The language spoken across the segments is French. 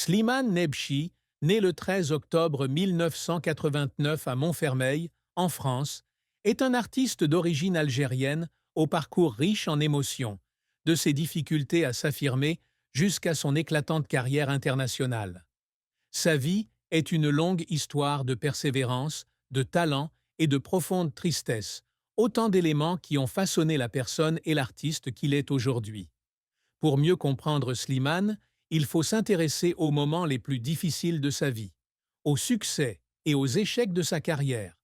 Slimane Nebchi, né le 13 octobre 1989 à Montfermeil, en France, est un artiste d'origine algérienne au parcours riche en émotions, de ses difficultés à s'affirmer jusqu'à son éclatante carrière internationale. Sa vie est une longue histoire de persévérance, de talent et de profonde tristesse, autant d'éléments qui ont façonné la personne et l'artiste qu'il est aujourd'hui. Pour mieux comprendre Slimane, il faut s'intéresser aux moments les plus difficiles de sa vie, aux succès et aux échecs de sa carrière,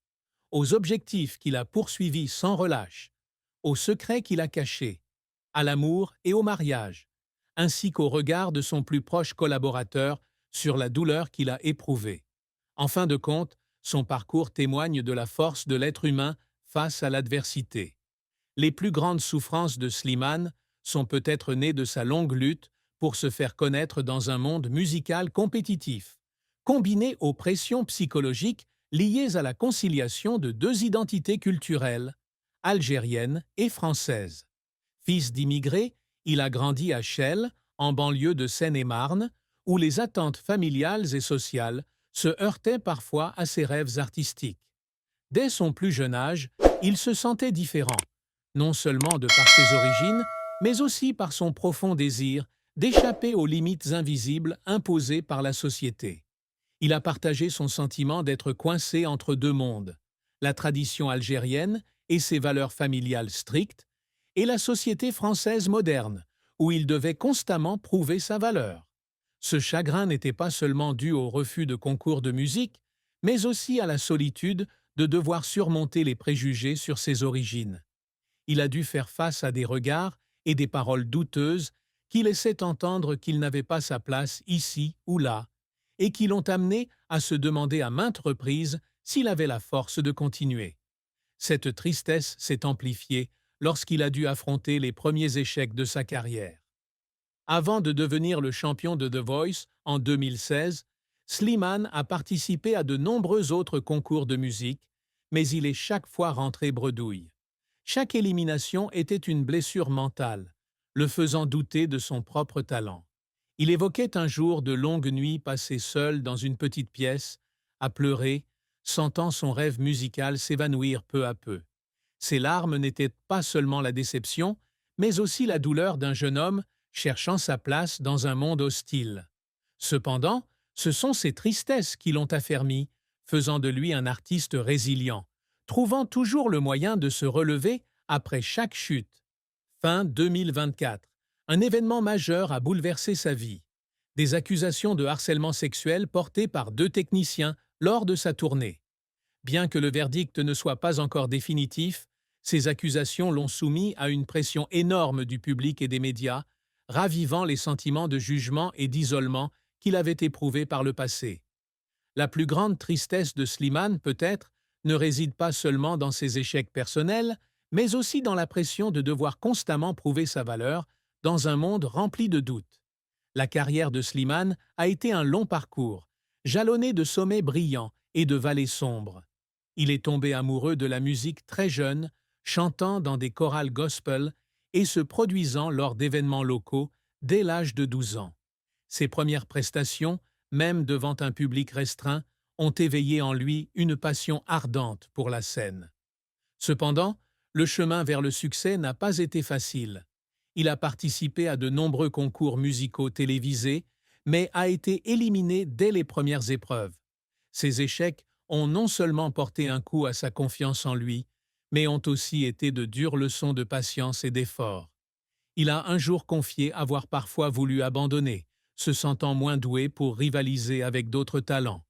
aux objectifs qu'il a poursuivis sans relâche, aux secrets qu'il a cachés, à l'amour et au mariage, ainsi qu'au regard de son plus proche collaborateur sur la douleur qu'il a éprouvée. En fin de compte, son parcours témoigne de la force de l'être humain face à l'adversité. Les plus grandes souffrances de Slimane sont peut-être nées de sa longue lutte pour se faire connaître dans un monde musical compétitif, combiné aux pressions psychologiques liées à la conciliation de deux identités culturelles, algérienne et française. Fils d'immigrés, il a grandi à Chelles, en banlieue de Seine-et-Marne, où les attentes familiales et sociales se heurtaient parfois à ses rêves artistiques. Dès son plus jeune âge, il se sentait différent, non seulement de par ses origines, mais aussi par son profond désir d'échapper aux limites invisibles imposées par la société. Il a partagé son sentiment d'être coincé entre deux mondes, la tradition algérienne et ses valeurs familiales strictes, et la société française moderne, où il devait constamment prouver sa valeur. Ce chagrin n'était pas seulement dû au refus de concours de musique, mais aussi à la solitude de devoir surmonter les préjugés sur ses origines. Il a dû faire face à des regards et des paroles douteuses qui laissaient entendre qu'il n'avait pas sa place ici ou là, et qui l'ont amené à se demander à maintes reprises s'il avait la force de continuer. Cette tristesse s'est amplifiée lorsqu'il a dû affronter les premiers échecs de sa carrière. Avant de devenir le champion de The Voice en 2016, Slimane a participé à de nombreux autres concours de musique, mais il est chaque fois rentré bredouille. Chaque élimination était une blessure mentale, le faisant douter de son propre talent. Il évoquait un jour de longues nuits passées seul dans une petite pièce, à pleurer, sentant son rêve musical s'évanouir peu à peu. Ses larmes n'étaient pas seulement la déception, mais aussi la douleur d'un jeune homme cherchant sa place dans un monde hostile. Cependant, ce sont ses tristesses qui l'ont affermi, faisant de lui un artiste résilient, trouvant toujours le moyen de se relever après chaque chute. Fin 2024. Un événement majeur a bouleversé sa vie. Des accusations de harcèlement sexuel portées par deux techniciens lors de sa tournée. Bien que le verdict ne soit pas encore définitif, ces accusations l'ont soumis à une pression énorme du public et des médias, ravivant les sentiments de jugement et d'isolement qu'il avait éprouvés par le passé. La plus grande tristesse de Slimane, peut-être, ne réside pas seulement dans ses échecs personnels, mais aussi dans la pression de devoir constamment prouver sa valeur dans un monde rempli de doutes. La carrière de Slimane a été un long parcours, jalonné de sommets brillants et de vallées sombres. Il est tombé amoureux de la musique très jeune, chantant dans des chorales gospel et se produisant lors d'événements locaux dès l'âge de 12 ans. Ses premières prestations, même devant un public restreint, ont éveillé en lui une passion ardente pour la scène. Cependant, le chemin vers le succès n'a pas été facile. Il a participé à de nombreux concours musicaux télévisés, mais a été éliminé dès les premières épreuves. Ses échecs ont non seulement porté un coup à sa confiance en lui, mais ont aussi été de dures leçons de patience et d'effort. Il a un jour confié avoir parfois voulu abandonner, se sentant moins doué pour rivaliser avec d'autres talents.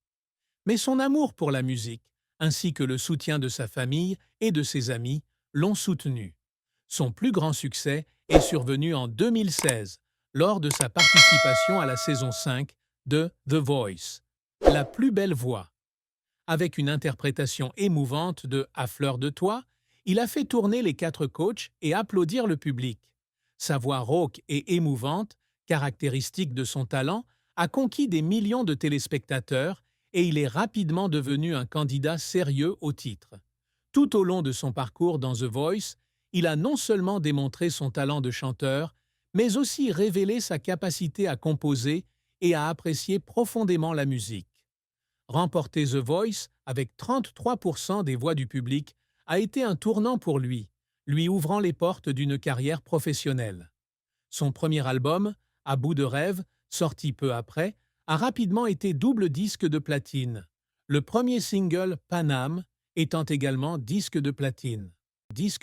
Mais son amour pour la musique, ainsi que le soutien de sa famille et de ses amis, l'ont soutenu. Son plus grand succès est survenu en 2016, lors de sa participation à la saison 5 de The Voice, La plus belle voix. Avec une interprétation émouvante de À fleur de toi, il a fait tourner les quatre coachs et applaudir le public. Sa voix rauque et émouvante, caractéristique de son talent, a conquis des millions de téléspectateurs et il est rapidement devenu un candidat sérieux au titre. Tout au long de son parcours dans The Voice, il a non seulement démontré son talent de chanteur, mais aussi révélé sa capacité à composer et a apprécié profondément la musique. Remporter The Voice avec 33% des voix du public a été un tournant pour lui ouvrant les portes d'une carrière professionnelle. Son premier album, À bout de rêve, sorti peu après, a rapidement été double disque de platine. Le premier single, Paname, étant également disque de platine. Disque